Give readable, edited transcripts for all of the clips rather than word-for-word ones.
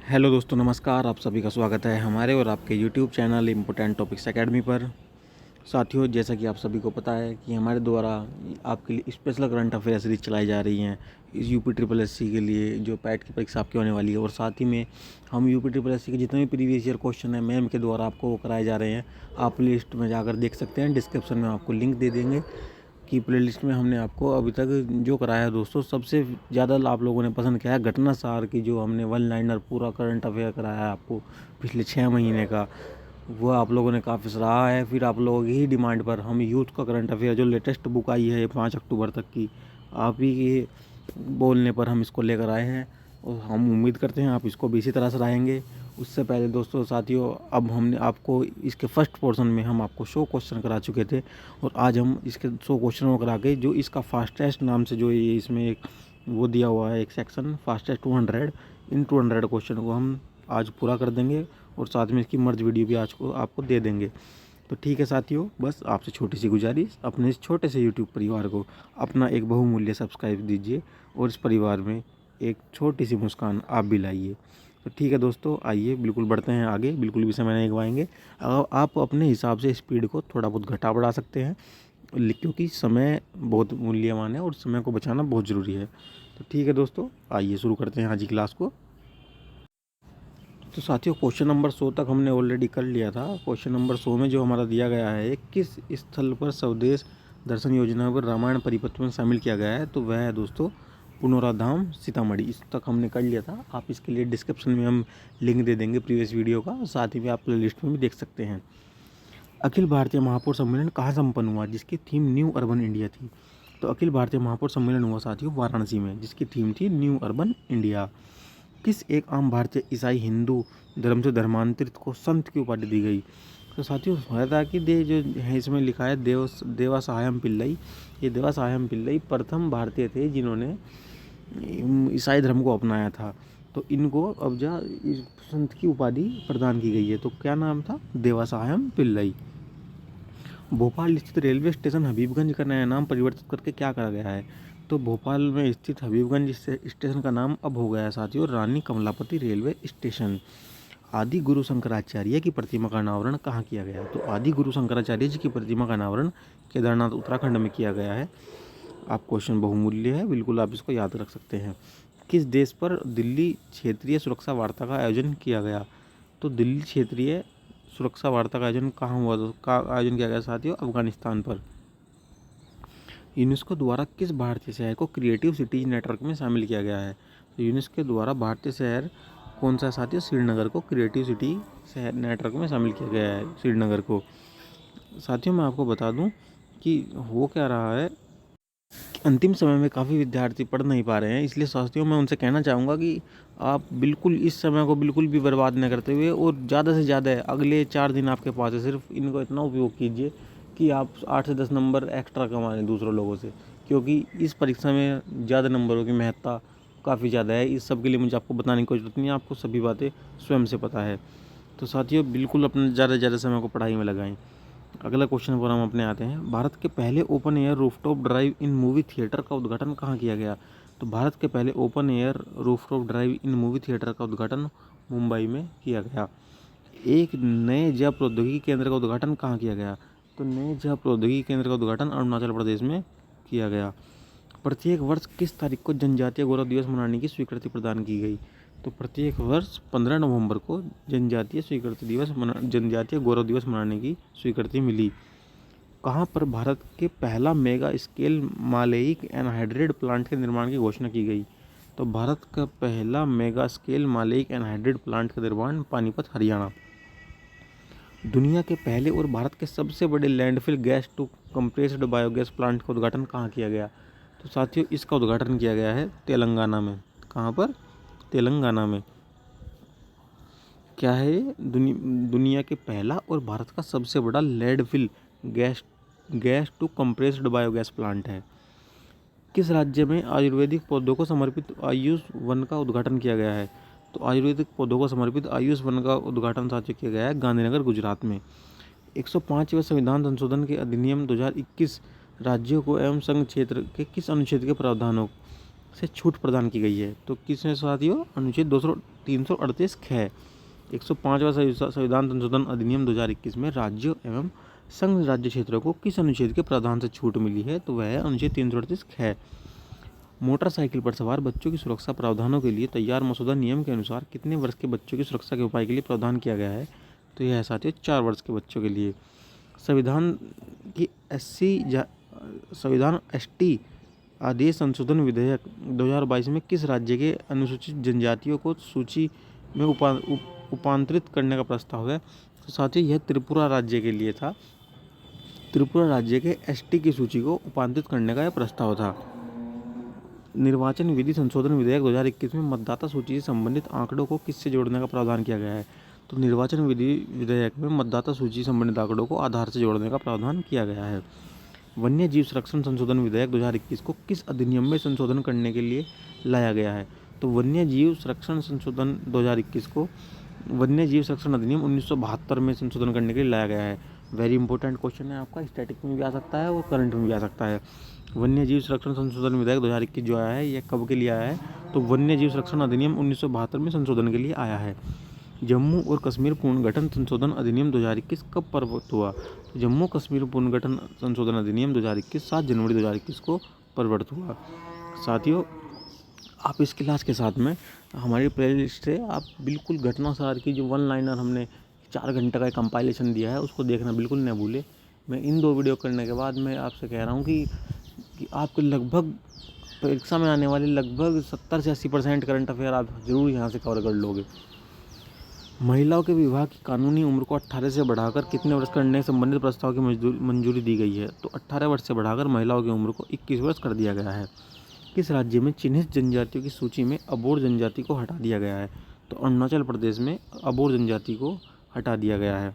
Hello दोस्तों, नमस्कार। आप सभी का स्वागत है हमारे और आपके YouTube channel important topics academy पर। साथियों, जैसा कि आप सभी को पता है कि हमारे द्वारा आपके लिए स्पेशल करंट अफेयर सीरीज चलाई जा रही हैं इस यूपी ट्रिपल एससी के लिए, जो पैट की परीक्षा आपकी होने वाली है। और साथ ही में हम यूपी ट्रिपल एससी के जितने भी प्रीवियस ईयर क्वेश्चन हैं मैम के द्वारा आपको वो कराए जा रहे हैं। आप लिस्ट में जाकर देख सकते हैं, डिस्क्रिप्शन में आपको लिंक दे देंगे की प्लेलिस्ट में हमने आपको अभी तक जो कराया है दोस्तों, सबसे ज़्यादा आप लोगों ने पसंद किया है घटना सार की, जो हमने वन लाइनर पूरा करंट अफेयर कराया है आपको पिछले 6 महीने का, वो आप लोगों ने काफ़ी सराहा है। फिर आप लोगों की ही डिमांड पर हम यूथ का करंट अफेयर जो लेटेस्ट बुक आई है 5 अक्टूबर तक की, आप ही के बोलने पर हम इसको लेकर आए हैं और हम उम्मीद करते हैं आप इसको भी इसी तरह सराहेंगे। उससे पहले दोस्तों साथियों, अब हमने आपको इसके फर्स्ट पोर्शन में हम आपको 100 क्वेश्चन करा चुके थे और आज हम इसके 100 क्वेश्चनों को करा के, जो इसका फास्टेस्ट नाम से जो ये इसमें एक वो दिया हुआ है, एक सेक्शन फास्टेस्ट 200, इन 200 क्वेश्चन को हम आज पूरा कर देंगे और साथ में इसकी मर्ज वीडियो भी आज को आपको दे देंगे। तो ठीक है साथियों, बस आपसे छोटी सी गुजारिश, अपने इस छोटे से यूट्यूब परिवार को अपना एक बहुमूल्य सब्सक्राइब दीजिए और इस परिवार में एक छोटी सी मुस्कान आप भी लाइए। तो ठीक है दोस्तों, आइए बिल्कुल बढ़ते हैं आगे, बिल्कुल भी समय नहीं गवाएंगे। आप अपने हिसाब से स्पीड को थोड़ा बहुत घटा बढ़ा सकते हैं, क्योंकि समय बहुत मूल्यवान है और समय को बचाना बहुत ज़रूरी है। तो ठीक है दोस्तों, आइए शुरू करते हैं आज की क्लास को। तो साथियों, क्वेश्चन नंबर 100 तक हमने ऑलरेडी कर लिया था। क्वेश्चन नंबर 100 में जो हमारा दिया गया है, किस स्थल पर स्वदेश दर्शन योजना पर रामायण परिपथ में शामिल किया गया है, तो वह है दोस्तों पुनौराधाम सीतामढ़ी। इस तक हमने कर लिया था। आप इसके लिए डिस्क्रिप्शन में हम लिंक दे देंगे प्रीवियस वीडियो का, साथ ही में आप प्ले लिस्ट में भी देख सकते हैं। अखिल भारतीय महापौर सम्मेलन कहाँ संपन्न हुआ, जिसकी थीम न्यू अर्बन इंडिया थी? तो अखिल भारतीय महापौर सम्मेलन हुआ साथियों वाराणसी में, जिसकी थीम थी न्यू अर्बन इंडिया। किस एक आम भारतीय ईसाई हिंदू धर्म से धर्मांतरित को संत की उपाधि दी गई? तो साथियों होता था कि जो है इसमें लिखा है देवा सायम पिल्लई। ये देवा सायम पिल्लई प्रथम भारतीय थे जिन्होंने ईसाई धर्म को अपनाया था। तो इनको अब इस संत की उपाधि प्रदान की गई है। तो क्या नाम था? देवा सायम पिल्लई। भोपाल स्थित रेलवे स्टेशन हबीबगंज का नया नाम परिवर्तित करके क्या करा गया है? तो भोपाल में स्थित हबीबगंज स्टेशन का नाम अब हो गया है साथियों रानी कमलापति रेलवे स्टेशन। आदि गुरु शंकराचार्य की प्रतिमा का अनावरण कहाँ किया गया? तो आदि गुरु शंकराचार्य जी की प्रतिमा का अनावरण केदारनाथ उत्तराखंड में किया गया है। आप क्वेश्चन बहुमूल्य है, बिल्कुल आप इसको याद रख सकते हैं। किस देश पर दिल्ली क्षेत्रीय सुरक्षा वार्ता का आयोजन किया गया? तो दिल्ली क्षेत्रीय सुरक्षा वार्ता का आयोजन कहाँ हुआ? का आयोजन किया गया साथियों अफगानिस्तान पर। यूनेस्को द्वारा किस भारतीय शहर को क्रिएटिव सिटीज नेटवर्क में शामिल किया गया है? तो यूनेस्को द्वारा भारतीय शहर कौन सा साथियों? श्रीनगर को क्रिएटिव सिटी शहर नेटवर्क में शामिल किया गया है, श्रीनगर को। साथियों मैं आपको बता दूं कि हो क्या रहा है, अंतिम समय में काफ़ी विद्यार्थी पढ़ नहीं पा रहे हैं, इसलिए साथियों मैं उनसे कहना चाहूँगा कि आप बिल्कुल इस समय को बिल्कुल भी बर्बाद न करते हुए और ज़्यादा से ज़्यादा अगले 4 दिन आपके पास है, सिर्फ इनको इतना उपयोग कीजिए कि आप 8 से 10 नंबर एक्स्ट्रा कमा लें दूसरों लोगों से, क्योंकि इस परीक्षा में ज़्यादा नंबरों की महत्ता काफ़ी ज़्यादा है। इस सब के लिए मुझे आपको बताने की कोई ज़रूरत नहीं है, आपको सभी बातें स्वयं से पता है। तो साथियों बिल्कुल अपने ज़्यादा से ज़्यादा समय को पढ़ाई में लगाएं। अगला क्वेश्चन पर हम अपने आते हैं। भारत के पहले ओपन एयर रूफटॉप ड्राइव इन मूवी थिएटर का उद्घाटन कहाँ किया गया? तो भारत के पहले ओपन एयर रूफटॉप ड्राइव इन मूवी थिएटर का उद्घाटन मुंबई में किया गया। एक नए जैव प्रौद्योगिकी केंद्र का उद्घाटन कहाँ किया गया? तो नए जैव प्रौद्योगिकी केंद्र का उद्घाटन अरुणाचल प्रदेश में किया गया। प्रत्येक वर्ष किस तारीख को जनजातीय गौरव दिवस मनाने की स्वीकृति प्रदान की गई? तो प्रत्येक वर्ष 15 नवंबर को जनजातीय गौरव दिवस मनाने की स्वीकृति मिली। कहाँ पर भारत के पहला मेगा स्केल मालेइक एनहाइड्रेट प्लांट के निर्माण की घोषणा की गई? तो भारत का पहला मेगा स्केल मालेइक एनहाइड्रेट प्लांट का निर्माण पानीपत हरियाणा। दुनिया के पहले और भारत के सबसे बड़े landfill gas to compressed biogas plant का उद्घाटन कहाँ किया गया? तो साथियों इसका उद्घाटन किया गया है तेलंगाना में। कहाँ पर? तेलंगाना में। क्या है ये? दुनिया के पहला और भारत का सबसे बड़ा landfill gas to compressed biogas plant है। किस राज्य में आयुर्वेदिक पौधों को समर्पित आयुष वन का उद्घाटन किया गया है? तो आयुर्वेदिक पौधों को समर्पित आयुष वन का उद्घाटन साथियों किया गया है गांधीनगर गुजरात में। 105वें संविधान संशोधन के अधिनियम 2021 राज्यों को एवं संघ क्षेत्र के किस अनुच्छेद के प्रावधानों से छूट प्रदान की गई है। तो किसमें साथियों? अनुच्छेद 338 ख 105वां संविधान संशोधन अधिनियम 2021 में राज्यों एवं संघ राज्य क्षेत्रों को किस अनुच्छेद के प्रावधान से छूट मिली है? तो वह है अनुच्छेद 338 ख। मोटरसाइकिल पर सवार बच्चों की सुरक्षा प्रावधानों के लिए तैयार मसौदा नियम के अनुसार कितने वर्ष के बच्चों की सुरक्षा के उपाय के लिए प्रावधान किया गया है? तो यह है साथियों 4 वर्ष के बच्चों के लिए। संविधान की संविधान एसटी आदेश संशोधन विधेयक 2022 में किस राज्य के अनुसूचित जनजातियों को सूची में उपांतरित करने का प्रस्ताव है? तो साथियों यह त्रिपुरा राज्य के लिए था। त्रिपुरा राज्य के एसटी की सूची को उपांतरित करने का यह प्रस्ताव था। निर्वाचन विधि संशोधन विधेयक 2021 में मतदाता सूची से संबंधित आंकड़ों को किससे जोड़ने का प्रावधान किया गया है? तो निर्वाचन विधि विधेयक में मतदाता सूची से संबंधित आंकड़ों को आधार से जोड़ने का प्रावधान किया गया है। वन्य जीव संरक्षण संशोधन विधेयक 2021 को किस अधिनियम में संशोधन करने के लिए लाया गया है? तो वन्य जीव संरक्षण संशोधन 2021 को वन्य जीव संरक्षण अधिनियम 1972 में संशोधन करने के लिए लाया गया है। वेरी इंपॉर्टेंट क्वेश्चन है आपका, स्टैटिक में भी आ सकता है और करंट में भी आ सकता है। वन्य जीव संरक्षण संशोधन विधेयक 2021 जो आया है यह कब के लिए आया है? तो वन्य जीव संरक्षण अधिनियम 1972 में संशोधन के लिए आया है। जम्मू और कश्मीर पुनर्गठन संशोधन अधिनियम 2021 कब प्रवर्तित हुआ? तो जम्मू कश्मीर पुनर्गठन संशोधन अधिनियम 2021 7 जनवरी 2021 को प्रवर्तित हुआ। साथियों आप इस क्लास के साथ में हमारी प्लेलिस्ट से आप बिल्कुल घटनासार की जो 1 लाइनर हमने 4 घंटे का कंपाइलेशन दिया है उसको देखना बिल्कुल न भूलें। मैं इन 2 वीडियो करने के बाद मैं आपसे कह रहा हूँ कि आपके लगभग परीक्षा में आने वाले लगभग 70 से 80% करंट अफेयर आप जरूर यहाँ से कवर कर लोगे। महिलाओं के विवाह की कानूनी उम्र को 18 से बढ़ाकर कितने वर्ष करने संबंधित प्रस्ताव की मंजूरी दी गई है? तो 18 वर्ष से बढ़ाकर महिलाओं की उम्र को 21 वर्ष कर दिया गया है। किस राज्य में चिन्हित जनजातियों की सूची में अबोर जनजाति को हटा दिया गया है? तो अरुणाचल प्रदेश में अबोर जनजाति को हटा दिया गया है।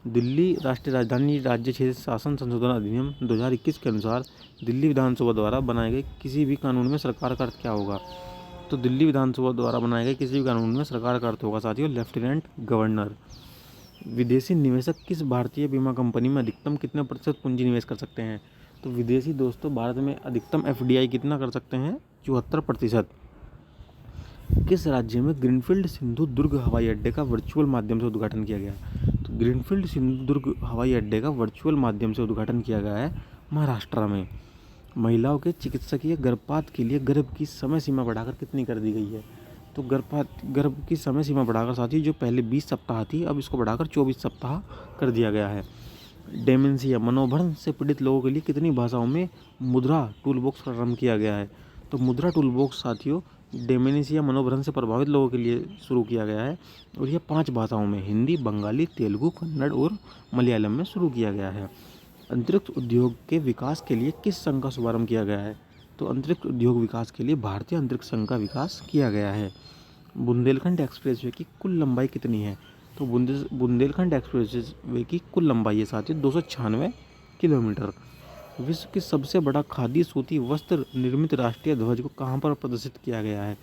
दिल्ली राष्ट्रीय राजधानी राज्य क्षेत्र शासन संशोधन अधिनियम 2021 के अनुसार दिल्ली विधानसभा द्वारा बनाए गए किसी भी कानून में सरकार का अर्थ क्या होगा? तो दिल्ली विधानसभा द्वारा बनाए गए किसी भी कानून में सरकार का अर्थ होगा साथियों लेफ्टिनेंट गवर्नर। विदेशी निवेशक किस भारतीय बीमा कंपनी में अधिकतम कितने प्रतिशत पूंजी निवेश कर सकते हैं? तो विदेशी दोस्तों भारत में अधिकतम एफडीआई कितना कर सकते हैं? 74%। किस राज्य में ग्रीनफील्ड सिंधु दुर्ग हवाई अड्डे का वर्चुअल माध्यम से उद्घाटन किया गया? तो ग्रीनफील्ड सिंधु दुर्ग हवाई अड्डे का वर्चुअल माध्यम से उद्घाटन किया गया है महाराष्ट्र में। महिलाओं के चिकित्सकीय गर्भपात के लिए गर्भ की समय सीमा बढ़ाकर कितनी कर दी गई है? तो गर्भ की समय सीमा बढ़ाकर साथियों जो पहले 20 सप्ताह थी अब इसको बढ़ाकर 24 सप्ताह कर दिया गया है। डेमेंशिया मनोभ्रम से पीड़ित लोगों के लिए कितनी भाषाओं में मुद्रा टूल बॉक्स प्रारंभ किया गया है? तो मुद्रा टूल बॉक्स साथियों डेमेंशिया मनोभ्रम से प्रभावित लोगों के लिए शुरू किया गया है और यह 5 भाषाओं में हिंदी, बंगाली, तेलुगु, कन्नड़ और मलयालम में शुरू किया गया है। अंतरिक्ष उद्योग के विकास के लिए किस संघ का शुभारंभ किया गया है? तो अंतरिक्ष उद्योग विकास के लिए भारतीय अंतरिक्ष संघ का विकास किया गया है। बुंदेलखंड एक्सप्रेसवे की कुल लंबाई कितनी है? तो बुंदेलखंड एक्सप्रेसवे की कुल लंबाई है साथियों 296 किलोमीटर। विश्व की सबसे बड़ा खादी सूती वस्त्र निर्मित राष्ट्रीय ध्वज को कहाँ पर प्रदर्शित किया गया है?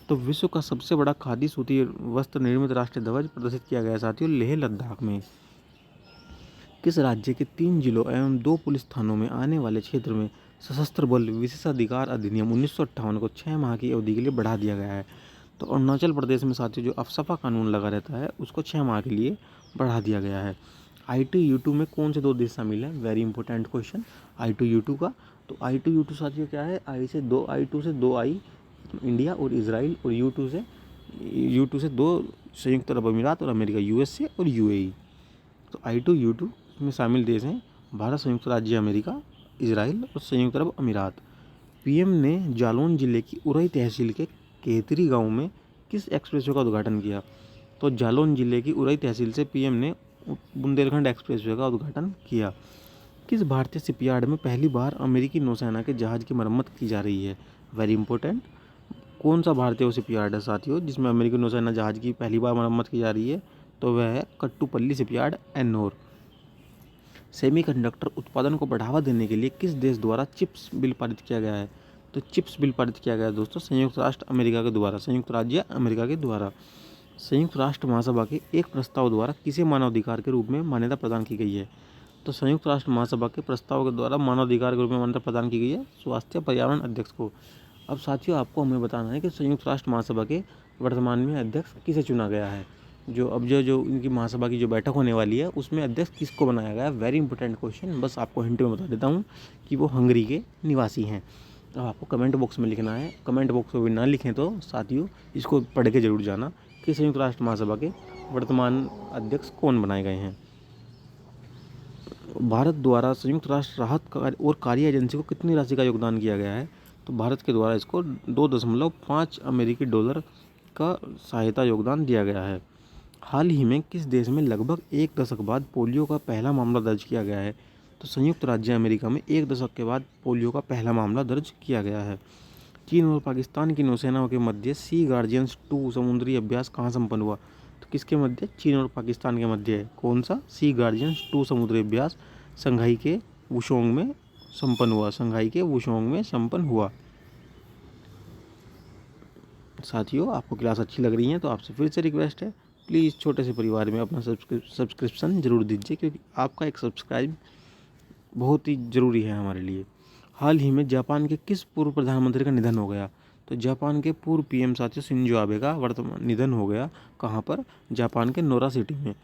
तो विश्व का सबसे बड़ा खादी सूती वस्त्र निर्मित राष्ट्रीय ध्वज प्रदर्शित किया गया है साथियों लेह लद्दाख में। किस राज्य के 3 जिलों एवं 2 पुलिस थानों में आने वाले क्षेत्र में सशस्त्र बल विशेषाधिकार अधिनियम 1958 को 6 माह की अवधि के लिए बढ़ा दिया गया है? तो अरुणाचल प्रदेश में साथियों जो अफसपा कानून लगा रहता है उसको 6 माह के लिए बढ़ा दिया गया है। I2U2 में कौन से 2 देश शामिल हैं? वेरी इंपॉर्टेंट क्वेश्चन I2U2 का। तो I2U2 साथियों क्या है? I से 2 I इंडिया और इजराइल और U2 से 2 संयुक्त अरब अमीरात और अमेरिका USA और UAE। तो I2U2 में शामिल देश हैं भारत, संयुक्त राज्य अमेरिका, इजराइल और संयुक्त अरब अमीरात। पीएम ने जालौन जिले की उरई तहसील के केतरी गांव में किस एक्सप्रेसवे का उद्घाटन किया? तो जालौन जिले की उरई तहसील से पीएम ने बुंदेलखंड एक्सप्रेसवे का उद्घाटन किया। किस भारतीय शिपयार्ड में पहली बार अमेरिकी नौसेना के जहाज की मरम्मत की जा रही है? Very important. कौन सा भारतीय शिपयार्ड है साथियों जिसमें अमेरिकी नौसेना जहाज की पहली बार मरम्मत की जा रही है? तो वह है कट्टुपल्ली शिपयार्ड एन्नोर। सेमीकंडक्टर उत्पादन को बढ़ावा देने के लिए किस देश द्वारा चिप्स बिल पारित किया गया है? तो चिप्स बिल पारित किया गया है दोस्तों संयुक्त राज्य अमेरिका के द्वारा। संयुक्त राष्ट्र महासभा के एक प्रस्ताव द्वारा किसे मानवाधिकार के रूप में मान्यता प्रदान की गई है? तो संयुक्त राष्ट्र महासभा के प्रस्ताव के द्वारा मानवाधिकार के रूप में मान्यता प्रदान की गई है स्वास्थ्य पर्यावरण अध्यक्ष को। अब साथियों आपको हमें बताना है कि संयुक्त राष्ट्र महासभा के वर्तमान में अध्यक्ष किसे चुना गया है। जो इनकी महासभा की जो बैठक होने वाली है उसमें अध्यक्ष किसको बनाया गया है। Very important question. बस आपको हिंट में बता देता हूँ कि वो हंगरी के निवासी हैं। अब आपको कमेंट बॉक्स में लिखना है। कमेंट बॉक्स में भी ना लिखें तो साथियों इसको पढ़ के जरूर जाना कि संयुक्त राष्ट्र महासभा के वर्तमान अध्यक्ष कौन बनाए गए हैं। भारत द्वारा संयुक्त राष्ट्र राहत और कार्य एजेंसी को कितनी राशि का योगदान किया गया है। तो भारत के द्वारा इसको 2.5 अमेरिकी डॉलर का सहायता योगदान दिया गया है। हाल ही में किस देश में लगभग 1 दशक बाद पोलियो का पहला मामला दर्ज किया गया है। तो संयुक्त राज्य अमेरिका में 1 दशक के बाद पोलियो का पहला मामला दर्ज किया गया है। चीन और पाकिस्तान की नौसेनाओं के मध्य सी गार्जियंस 2 समुद्री अभ्यास कहाँ संपन्न हुआ। तो किसके मध्य, चीन और पाकिस्तान के मध्य है। कौन सा, सी गार्जियंस 2 समुद्री अभ्यास शंघाई के वुशोंग में संपन्न हुआ। शंघाई के वुशोंग में संपन्न हुआ। साथियों आपको क्लास अच्छी लग रही है तो आपसे फिर से रिक्वेस्ट है, प्लीज़ छोटे से परिवार में अपना सब्सक्रिप्शन जरूर दीजिए, क्योंकि आपका एक सब्सक्राइब बहुत ही ज़रूरी है हमारे लिए। हाल ही में जापान के किस पूर्व प्रधानमंत्री का निधन हो गया। तो जापान के पूर्व पीएम साथियों शिंजो आबे का वर्तमान निधन हो गया। कहाँ पर, जापान के नोरा सिटी में,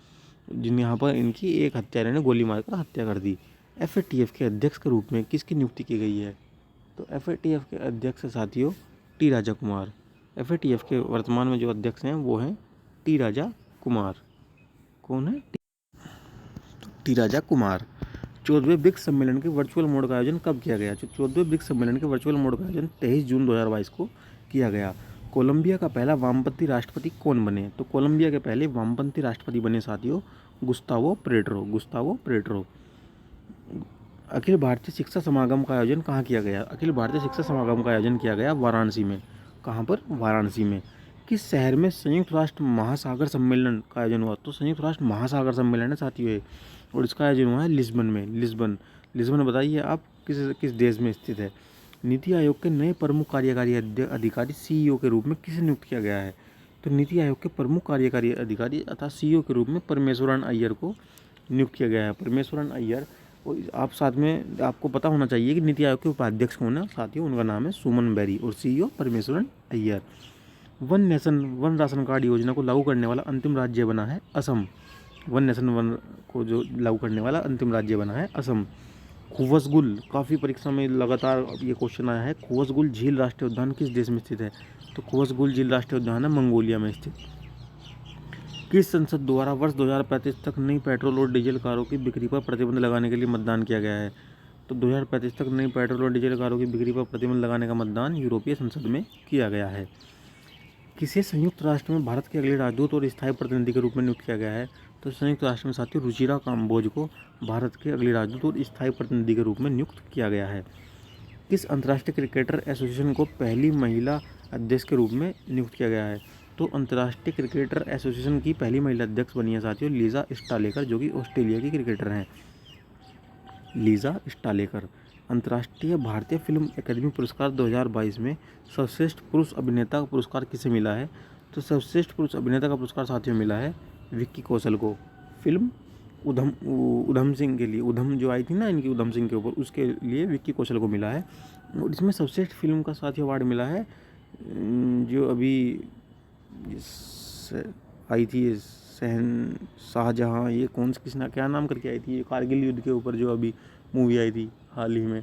यहाँ पर इनकी एक हत्यारे ने गोली मारकर हत्या कर दी। एफएटीएफ के अध्यक्ष के रूप में किसकी नियुक्ति की गई है। तो एफएटीएफ के अध्यक्ष साथियों टी राजा कुमार। एफएटीएफ के वर्तमान में जो अध्यक्ष हैं वो हैं टी राजा कुमार। कौन है, टी राजा कुमार। 14वें ब्रिक्स सम्मेलन के वर्चुअल मोड का आयोजन कब किया गया। 14वें ब्रिक्स सम्मेलन के वर्चुअल मोड का आयोजन 23 जून 2022 को किया गया। कोलंबिया का पहला वामपंथी राष्ट्रपति कौन बने। तो कोलंबिया के पहले वामपंथी राष्ट्रपति बने साथियों गुस्तावो प्रेट्रो। अखिल भारतीय शिक्षा समागम का आयोजन कहाँ किया गया। अखिल भारतीय शिक्षा समागम का आयोजन किया गया वाराणसी में। कहाँ पर, वाराणसी में। किस शहर में संयुक्त राष्ट्र महासागर सम्मेलन का आयोजन हुआ। तो संयुक्त राष्ट्र महासागर सम्मेलन है साथियों ये, और इसका आयोजन हुआ है लिस्बन में। लिस्बन बताइए आप किस देश में स्थित है। नीति आयोग के नए प्रमुख कार्यकारी अधिकारी सीईओ के रूप में किसे नियुक्त किया गया है। तो नीति आयोग के प्रमुख कार्यकारी अधिकारी अर्थात सीईओ के रूप में परमेश्वरन अय्यर को नियुक्त किया गया है। परमेश्वरन अय्यर, और आप साथ में आपको पता होना चाहिए कि नीति आयोग के उपाध्यक्ष कौन है साथियों, उनका नाम है सुमन बेरी और CEO Parameswaran Iyer. One nation one ration card योजना को लागू करने वाला अंतिम राज्य बना है असम। वन नेशन वन को जो लागू करने वाला अंतिम राज्य बना है असम। खुवसगुल, काफ़ी परीक्षा में लगातार ये क्वेश्चन आया है, खुवसगुल झील राष्ट्रीय उद्यान किस देश में स्थित है। तो खुवसगुल झील राष्ट्रीय उद्यान है मंगोलिया में स्थित। किस संसद द्वारा वर्ष 2035 तक नई पेट्रोल और डीजल कारों की बिक्री पर प्रतिबंध लगाने के लिए मतदान किया गया है। तो 2035 तक नई पेट्रोल और डीजल कारों की बिक्री पर प्रतिबंध लगाने का मतदान यूरोपीय संसद में किया गया है। किसे संयुक्त राष्ट्र में भारत के अगले राजदूत और स्थायी प्रतिनिधि के रूप में नियुक्त किया गया है। तो संयुक्त राष्ट्र में साथियों रुचिरा काम्बोज को भारत के अगले राजदूत और स्थायी प्रतिनिधि के रूप में नियुक्त किया गया है। किस अंतर्राष्ट्रीय क्रिकेटर एसोसिएशन को पहली महिला अध्यक्ष के रूप में नियुक्त किया गया है। तो अंतर्राष्ट्रीय क्रिकेटर एसोसिएशन की पहली महिला अध्यक्ष बनी है साथियों लीजा स्टालेकर, जो कि ऑस्ट्रेलिया की क्रिकेटर हैं। Lisa Sthalekar. अंतर्राष्ट्रीय भारतीय फिल्म अकादमी पुरस्कार 2022 में सर्वश्रेष्ठ पुरुष अभिनेता का पुरस्कार किसे मिला है। तो सर्वश्रेष्ठ पुरुष अभिनेता का पुरस्कार साथियों मिला है विक्की कौशल को। फिल्म उधम सिंह के लिए, उधम जो आई थी ना इनकी उधम सिंह के ऊपर, उसके लिए विक्की कौशल को मिला है। और इसमें सर्वश्रेष्ठ फिल्म का साथियों अवार्ड मिला है जो अभी आई थी सहन शाहजहाँ, ये कौन सी किसना क्या नाम करके आई थी, ये कारगिल युद्ध के ऊपर जो अभी मूवी आई थी हाल ही में,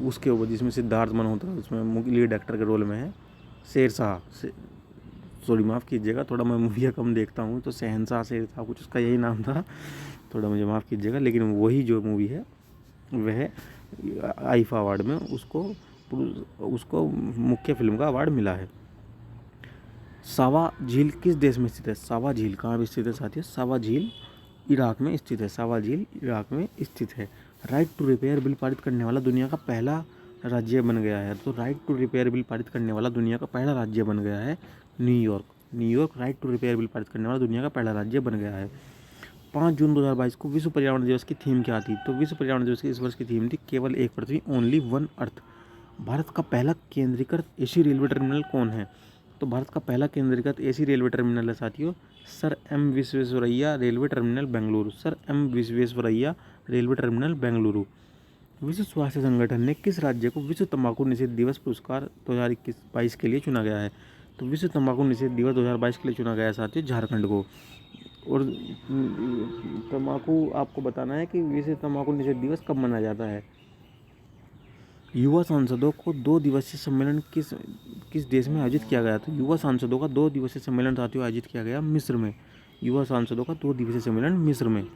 उसके ऊपर जिसमें सिद्धार्थ मल्होत्रा उसमें लीड एक्टर के रोल में है। शेरशाह, सॉरी माफ़ कीजिएगा, थोड़ा मैं मूवियाँ कम देखता हूँ, तो शहनशाह शेरशाह कुछ उसका यही नाम था, थोड़ा मुझे माफ़ कीजिएगा। लेकिन वही जो मूवी है वह आईफा अवार्ड में उसको मुख्य फिल्म का अवार्ड मिला है। सावा झील किस देश में स्थित है। सावा झील कहाँ पे स्थित है साथियों, सावा झील इराक में स्थित है। सावा झील इराक में स्थित है। राइट टू रिपेयर बिल पारित करने वाला दुनिया का पहला राज्य बन गया है। तो राइट टू रिपेयर बिल पारित करने वाला दुनिया का पहला राज्य बन गया है New York. Right to repair bill पारित करने वाला दुनिया का पहला राज्य बन गया है। 5 जून 2022 को विश्व पर्यावरण दिवस की थीम क्या थी। तो विश्व पर्यावरण दिवस की इस वर्ष की थीम थी केवल एक पृथ्वी, ओनली वन अर्थ। भारत का पहला केंद्रीकृत एसी रेलवे टर्मिनल कौन है। तो भारत का पहला केंद्रीकृत एसी रेलवे टर्मिनल है साथियों sir M Visvesvaraya railway terminal Bengaluru. Sir M Visvesvaraya railway terminal Bengaluru. विश्व स्वास्थ्य संगठन ने किस राज्य को विश्व तंबाकू निषेध दिवस पुरस्कार 2021-22 के लिए चुना गया है? तो विश्व तंबाकू निषेध दिवस 2022 के लिए चुना गया है साथियों झारखंड को। और तंबाकू आपको बताना है कि विश्व तंबाकू निषेध दिवस कब मनाया जाता है। युवा सांसदों को 2 दिवसीय सम्मेलन किस देश में आयोजित किया गया? तो युवा सांसदों का 2 दिवसीय सम्मेलन साथियों आयोजित किया गया मिस्र में। युवा सांसदों का 2 दिवसीय सम्मेलन मिस्र में।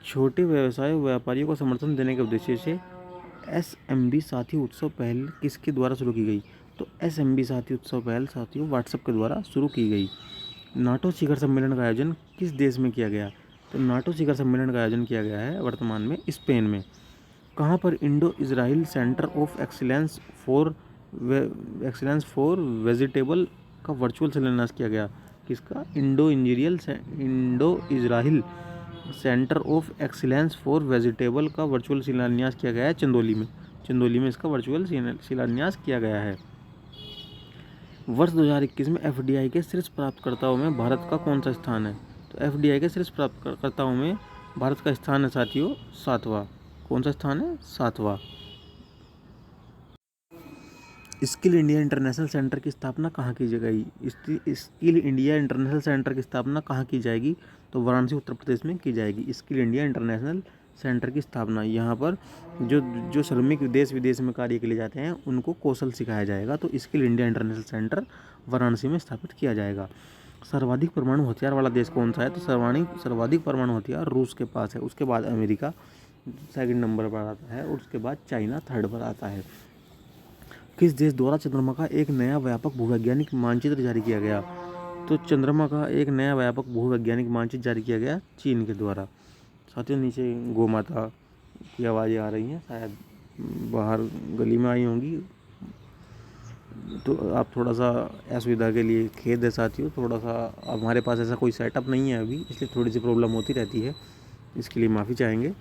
छोटे व्यवसाय व्यापारियों को समर्थन देने के उद्देश्य से SMB साथी उत्सव पहल किसके द्वारा शुरू की गई? तो SMB साथी उत्सव पहल साथियों व्हाट्सएप के द्वारा शुरू की गई। नाटो शिखर सम्मेलन का आयोजन किस देश में किया गया? तो नाटो शिखर सम्मेलन का आयोजन किया गया है वर्तमान में स्पेन में। कहाँ पर Indo Israel centre of excellence for vegetable का वर्चुअल शिलान्यास किया गया? किसका? Indo Israel centre of excellence for vegetable का वर्चुअल शिलान्यास किया गया है चंदौली में इसका वर्चुअल शिलान्यास किया गया है। वर्ष 2021 में FDI के शीर्ष प्राप्तकर्ताओं में भारत का कौन सा स्थान है? तो FDI के शीर्ष प्राप्तकर्ताओं में भारत का स्थान है साथियों 7वां। कौन सा स्थान है? 7वां। स्किल इंडिया इंटरनेशनल सेंटर की स्थापना कहाँ की गई? स्किल इंडिया इंटरनेशनल सेंटर की स्थापना कहाँ की जाएगी? तो वाराणसी उत्तर प्रदेश में की जाएगी स्किल इंडिया इंटरनेशनल सेंटर की स्थापना। यहाँ पर जो श्रमिक देश विदेश में कार्य के लिए जाते हैं उनको कौशल सिखाया जाएगा। तो skill India international centre Varanasi में स्थापित किया जाएगा। सर्वाधिक परमाणु हथियार वाला देश कौन सा है? तो सर्वाधिक परमाणु हथियार रूस के पास है। उसके बाद अमेरिका सेकंड नंबर पर आता है और उसके बाद चाइना थर्ड पर आता है। किस देश द्वारा चंद्रमा का एक नया व्यापक भूवैज्ञानिक मानचित्र जारी किया गया? तो चंद्रमा का एक नया व्यापक भूवैज्ञानिक मानचित्र जारी किया गया चीन के द्वारा। साथियों नीचे गौ माता की आवाज़ें आ रही हैं, शायद बाहर गली में आई होंगी, तो आप थोड़ा सा असुविधा के लिए खेद है साथियों। थोड़ा सा हमारे पास ऐसा कोई सेटअप नहीं है अभी, इसलिए थोड़ी सी प्रॉब्लम होती रहती है, इसके लिए माफ़ी चाहेंगे।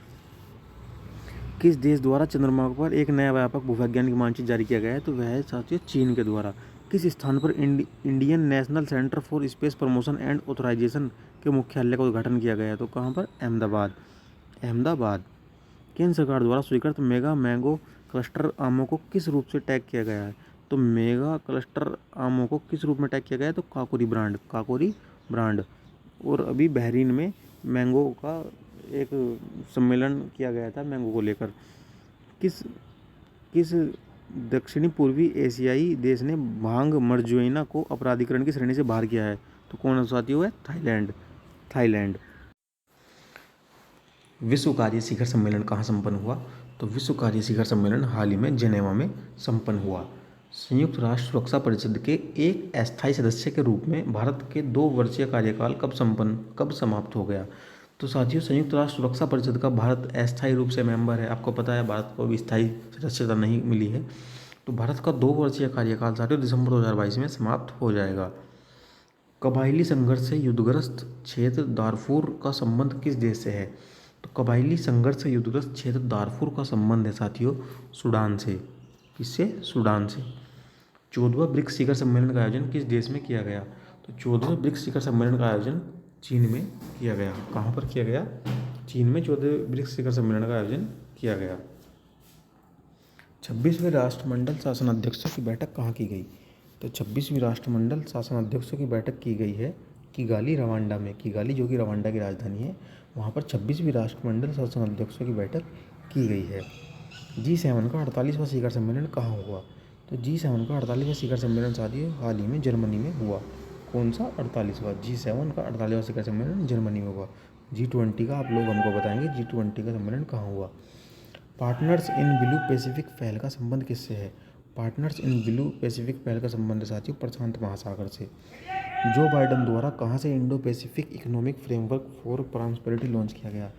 किस देश द्वारा चंद्रमा पर एक नया व्यापक भूवैज्ञानिक मानचित्र जारी किया गया है? तो वह है साथियों चीन के द्वारा। किस स्थान पर Indian national centre for space promotion and authorisation के मुख्यालय का उद्घाटन किया गया है? तो कहाँ पर? अहमदाबाद। केंद्र सरकार द्वारा स्वीकृत मेगा मैंगो क्लस्टर आमों को किस रूप से टैग किया गया है? तो मेगा क्लस्टर आमों को किस रूप में टैग किया गया है? तो काकोरी ब्रांड। और अभी बहरीन में मैंगो का एक सम्मेलन किया गया था मैंगो को लेकर। किस दक्षिणी पूर्वी एशियाई देश ने भांग मर्जुएना को अपराधीकरण की श्रेणी से बाहर किया है? तो कौन साथियों है? थाईलैंड। विश्व कार्य शिखर सम्मेलन कहाँ संपन्न हुआ? तो विश्व कार्य शिखर सम्मेलन हाल ही में जेनेवा में संपन्न हुआ। संयुक्त राष्ट्र सुरक्षा परिषद के एक अस्थायी सदस्य के रूप में भारत के 2 वर्षीय कार्यकाल कब समाप्त हो गया? तो साथियों संयुक्त राष्ट्र सुरक्षा परिषद का भारत अस्थायी रूप से मेंबर है। आपको पता है भारत को अभी स्थायी सदस्यता नहीं मिली है। तो भारत का 2 वर्षीय कार्यकाल साथियों दिसंबर 2022 में समाप्त हो जाएगा। कबायली संघर्ष से युद्धग्रस्त क्षेत्र दारफूर का संबंध किस देश से है? तो कबायली संघर्ष से युद्धग्रस्त क्षेत्र दारफूर का संबंध है साथियों सूडान से। किससे? सूडान से। 14वां ब्रिक्स शिखर सम्मेलन का आयोजन किस देश में किया गया? तो 14वें ब्रिक्स शिखर सम्मेलन का आयोजन चीन में किया गया। कहाँ पर किया गया? चीन में 14वें ब्रिक्स शिखर सम्मेलन का आयोजन किया गया। 26वें राष्ट्रमंडल शासनाध्यक्षों की बैठक कहाँ की गई? तो 26वीं राष्ट्रमंडल शासनाध्यक्षों की बैठक की गई है किगाली रवांडा में। किगाली जो कि रवांडा की राजधानी है, वहाँ पर 26वीं राष्ट्रमंडल शासनाध्यक्षों की बैठक की गई है। G7 का 48वां शिखर सम्मेलन कहाँ हुआ? तो G7 का 48वां शिखर सम्मेलन साथियों हाल ही में जर्मनी में हुआ। कौन सा? 48वां। G7 का 48वां शिखर सम्मेलन जर्मनी में हुआ। G20 का आप लोग हमको बताएंगे G20 का सम्मेलन कहाँ हुआ। पार्टनर्स इन ब्लू पैसिफिक पहल का संबंध किससे है? पार्टनर्स इन ब्लू पैसिफिक पहल का संबंध साथियों प्रशांत महासागर से। जो बाइडन द्वारा कहाँ से Indo Pacific economic framework for prosperity launch किया गया?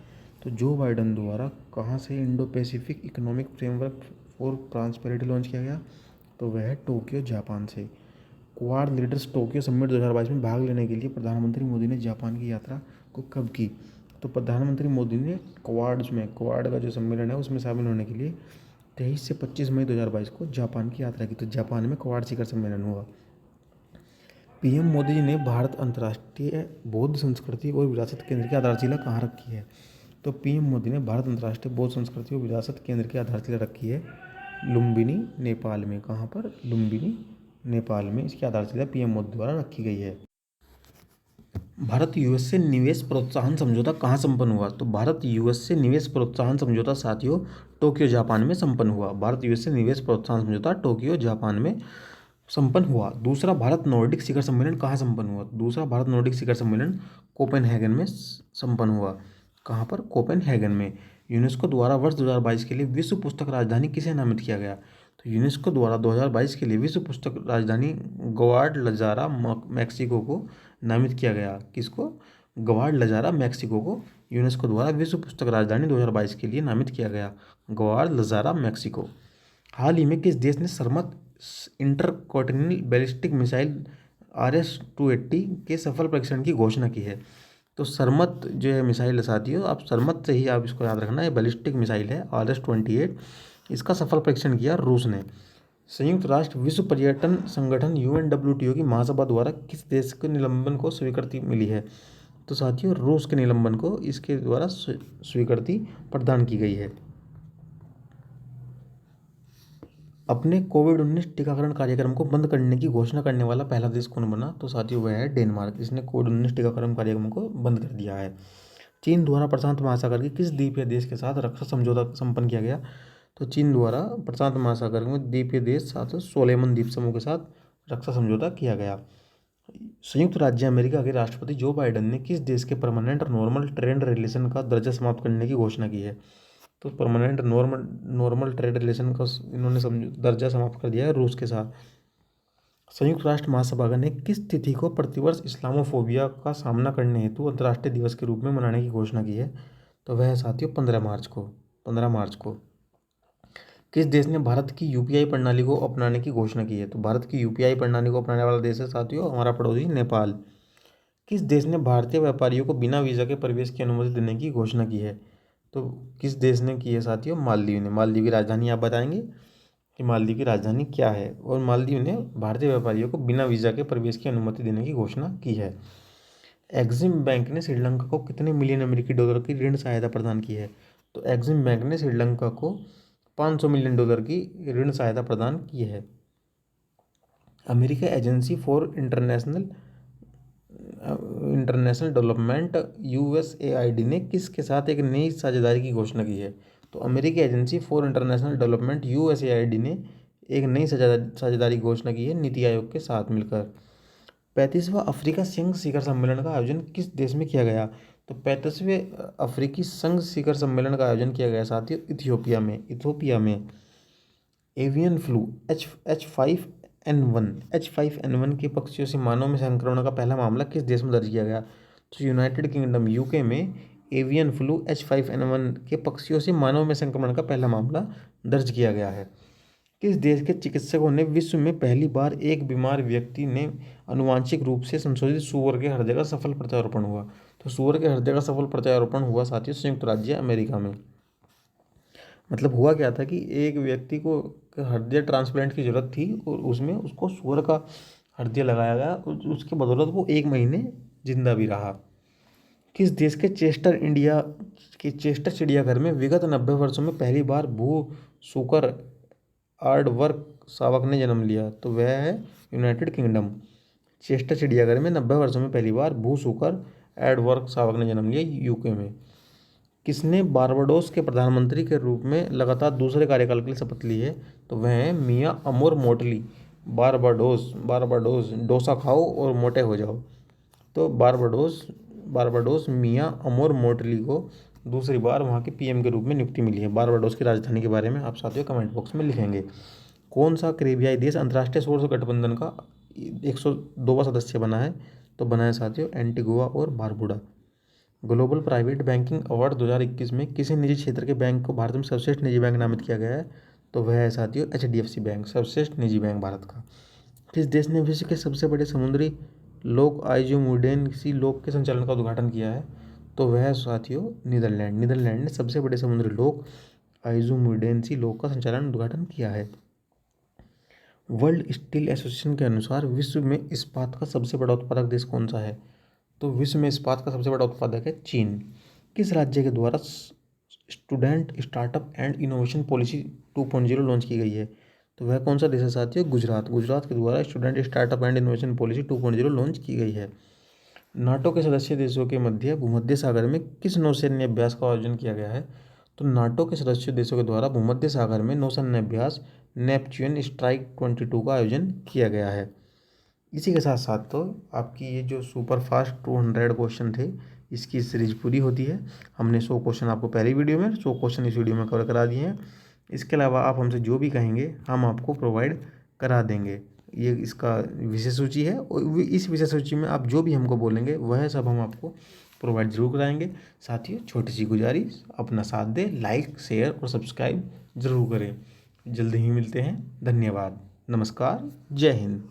तो जो बाइडन द्वारा कहाँ से Indo Pacific economic framework for prosperity launch किया गया? तो वह है टोक्यो जापान से। क्वाड लीडर्स टोक्यो समिट 2022 में भाग लेने के लिए प्रधानमंत्री मोदी ने जापान की यात्रा को कब की? तो प्रधानमंत्री मोदी ने क्वाड का जो सम्मेलन है उसमें शामिल होने के लिए 23 से 25 मई 2022 को जापान की यात्रा की। तो जापान में क्वाड शिखर सम्मेलन हुआ। PM मोदी जी ने भारत अंतर्राष्ट्रीय बौद्ध संस्कृति और विरासत केंद्र की आधारशिला कहाँ रखी है? तो पीएम मोदी ने भारत अंतर्राष्ट्रीय बौद्ध संस्कृति और विरासत केंद्र की आधारशिला रखी है लुम्बिनी, नेपाल में। कहाँ पर? लुम्बिनी, नेपाल में इसकी आधारशिला पीएम मोदी द्वारा रखी गई है। भारत यूएस से निवेश प्रोत्साहन समझौता कहाँ संपन्न हुआ? तो भारत यूएस से निवेश प्रोत्साहन समझौता साथियों टोक्यो, जापान में संपन्न हुआ। भारत यूएस से निवेश प्रोत्साहन समझौता टोक्यो, जापान में संपन्न हुआ। दूसरा भारत नॉर्डिक शिखर सम्मेलन कहाँ संपन्न हुआ? दूसरा भारत नॉर्डिक शिखर सम्मेलन कोपेनहेगन में संपन्न हुआ। कहाँ पर? कोपेनहेगन में। यूनेस्को द्वारा वर्ष 2022 के लिए विश्व पुस्तक राजधानी किसे नामित किया गया? तो यूनेस्को द्वारा 2022 के लिए विश्व पुस्तक राजधानी ग्वाडलजारा, मैक्सिको को नामित किया गया। किसको? ग्वाडलजारा, मैक्सिको को यूनेस्को द्वारा विश्व पुस्तक राजधानी 2022 के लिए नामित किया गया। Guadalajara, Mexico. हाल ही में किस देश ने सरमत इंटरकॉन्टिनेंटल बैलिस्टिक मिसाइल RS-280 के सफल परीक्षण की घोषणा की है? तो सरमत जो है मिसाइल है साथियों, आप सरमत से ही आप इसको याद रखना है, बैलिस्टिक मिसाइल है RS-28। इसका सफल परीक्षण किया रूस ने। संयुक्त राष्ट्र विश्व पर्यटन संगठन UNWTO की महासभा द्वारा किस देश के निलंबन को स्वीकृति मिली है? तो साथियों रूस के निलंबन को इसके द्वारा स्वीकृति प्रदान की गई है। अपने कोविड-19 टीकाकरण कार्यक्रम को बंद करने की घोषणा करने वाला पहला देश कौन बना? तो साथियों वह है डेनमार्क। इसने कोविड-19 टीकाकरण कार्यक्रम को बंद कर दिया है। चीन द्वारा प्रशांत महासागर के किस द्वीपीय देश के साथ रक्षा समझौता संपन्न किया गया? तो चीन द्वारा प्रशांत महासागर में द्वीपीय देश साथ सोलोमन द्वीप समूह के साथ रक्षा समझौता किया गया। संयुक्त राज्य अमेरिका के राष्ट्रपति जो बाइडेन ने किस देश के परमानेंट और नॉर्मल ट्रेड रिलेशन का दर्जा समाप्त करने की घोषणा की है? तो परमानेंट नॉर्मल ट्रेड रिलेशन का इन्होंने दर्जा समाप्त कर दिया है रूस के साथ। संयुक्त राष्ट्र महासभा ने किस तिथि को प्रतिवर्ष इस्लामोफोबिया का सामना करने हेतु अंतर्राष्ट्रीय दिवस के रूप में मनाने की घोषणा की है? तो वह साथियों 15 मार्च को। किस देश ने भारत की UPI प्रणाली को अपनाने की घोषणा की है? तो भारत की UPI प्रणाली को अपनाने वाला देश है साथियों हमारा पड़ोसी नेपाल। किस देश ने भारतीय व्यापारियों को बिना वीज़ा के प्रवेश की अनुमति देने की घोषणा की है? तो किस देश ने की है साथियों? मालदीव ने। मालदीव की राजधानी आप बताएंगे कि मालदीव की राजधानी क्या है? और मालदीव ने भारतीय व्यापारियों को बिना वीज़ा के प्रवेश की अनुमति देने की घोषणा की है। एक्सिम बैंक ने श्रीलंका को कितने मिलियन अमेरिकी डॉलर की ऋण सहायता प्रदान की है? तो एक्सिम बैंक ने श्रीलंका को $500 मिलियन की ऋण सहायता प्रदान की है। America agency for international development USAID ने किसके साथ एक नई साझेदारी की घोषणा की है? तो अमेरिकी agency for international development USAID ने एक नई साझेदारी की घोषणा की है नीति आयोग के साथ मिलकर। 35वां अफ्रीका संघ शिखर सम्मेलन का आयोजन किस देश में किया गया? तो 35वें अफ्रीकी संघ शिखर सम्मेलन का आयोजन किया गया साथियों इथियोपिया में। एवियन फ्लू H5N1 के पक्षियों से मानव में संक्रमण का पहला मामला किस देश में दर्ज किया गया? तो यूनाइटेड किंगडम UK में एवियन फ्लू H5N1 के पक्षियों से मानव में संक्रमण का पहला मामला दर्ज किया गया है। किस देश के चिकित्सकों ने विश्व में पहली बार एक बीमार व्यक्ति ने आनुवांशिक रूप से संशोधित सूअर के हृदय का सफल प्रत्यारोपण हुआ? तो सूअर के हृदय का सफल प्रत्यारोपण हुआ साथियों संयुक्त राज्य अमेरिका में। मतलब हुआ क्या था कि एक व्यक्ति को हृदय ट्रांसप्लांट की जरूरत थी और उसमें उसको सूअर का हृदय लगाया गया, उसके बदौलत वो 1 महीने जिंदा भी रहा। किस देश के चेस्टर चिड़ियाघर में विगत 90 वर्षों में पहली बार भू सूकर आर्डवर्क शावक ने जन्म लिया? तो वह है यूनाइटेड किंगडम। चेस्टर चिड़ियाघर में 90 वर्षों में पहली बार भू सूकर एडवर्क शावक ने जन्म लिया UK में। किसने बारबाडोस के प्रधानमंत्री के रूप में लगातार दूसरे कार्यकाल के लिए शपथ ली है? तो वह है मियां अमोर मोटली। बारबाडोस डोसा खाओ और मोटे हो जाओ। तो बारबाडोस मियां अमोर मोटली को दूसरी बार वहाँ के PM के रूप में नियुक्ति मिली है। बारबाडोस की राजधानी के बारे में आप साथियों कमेंट बॉक्स में लिखेंगे। कौन सा कैरेबियाई देश अंतर्राष्ट्रीय सौर गठबंधन का 102वां सदस्य बना है? तो बना है साथियों एंटीगुआ और Barbuda. Global private banking award 2021 में किसी निजी क्षेत्र के बैंक को भारत में सर्वश्रेष्ठ निजी बैंक नामित किया गया है? तो वह है साथियों HDFC बैंक, सर्वश्रेष्ठ निजी बैंक भारत का। किस देश ने विश्व के सबसे बड़े समुद्री लोक आइजोमुडेन सी लोक के संचालन का उद्घाटन किया है? तो वह साथियों नीदरलैंड ने सबसे बड़े समुद्री लोक आइजोमुडेन सी लोक का संचालन उद्घाटन किया है। वर्ल्ड स्टील एसोसिएशन के अनुसार विश्व में इस्पात का सबसे बड़ा उत्पादक देश कौन सा है? तो विश्व में इस्पात का सबसे बड़ा उत्पादक है चीन। किस राज्य के द्वारा student startup and innovation policy 2.0 launch की गई है? तो वह कौन सा देश है साथियों? गुजरात। गुजरात के द्वारा student startup and innovation policy 2.0 launch की गई है। नाटो के सदस्य देशों के मध्य भूमध्य सागर में किस नौसैन्य अभ्यास का आयोजन किया गया है? तो नाटो के सदस्य देशों के द्वारा भूमध्य सागर में नौसैन्य अभ्यास नेपच्यून स्ट्राइक 22 का आयोजन किया गया है। इसी के साथ साथ तो आपकी ये जो सुपर फास्ट 200 क्वेश्चन थे, इसकी सीरीज पूरी होती है। हमने 100 क्वेश्चन आपको पहली वीडियो में, 100 क्वेश्चन इस वीडियो में कवर करा दिए हैं। इसके अलावा आप हमसे जो भी कहेंगे हम आपको प्रोवाइड करा देंगे। ये इसका विषय सूची है और इस विषय सूची में आप जो भी हमको बोलेंगे वह सब हम आपको प्रोवाइड जरूर कराएंगे। साथियों, छोटी सी गुजारिश, अपना साथ दें, लाइक शेयर और सब्सक्राइब जरूर करें। जल्दी ही मिलते हैं। धन्यवाद। नमस्कार। जय हिंद।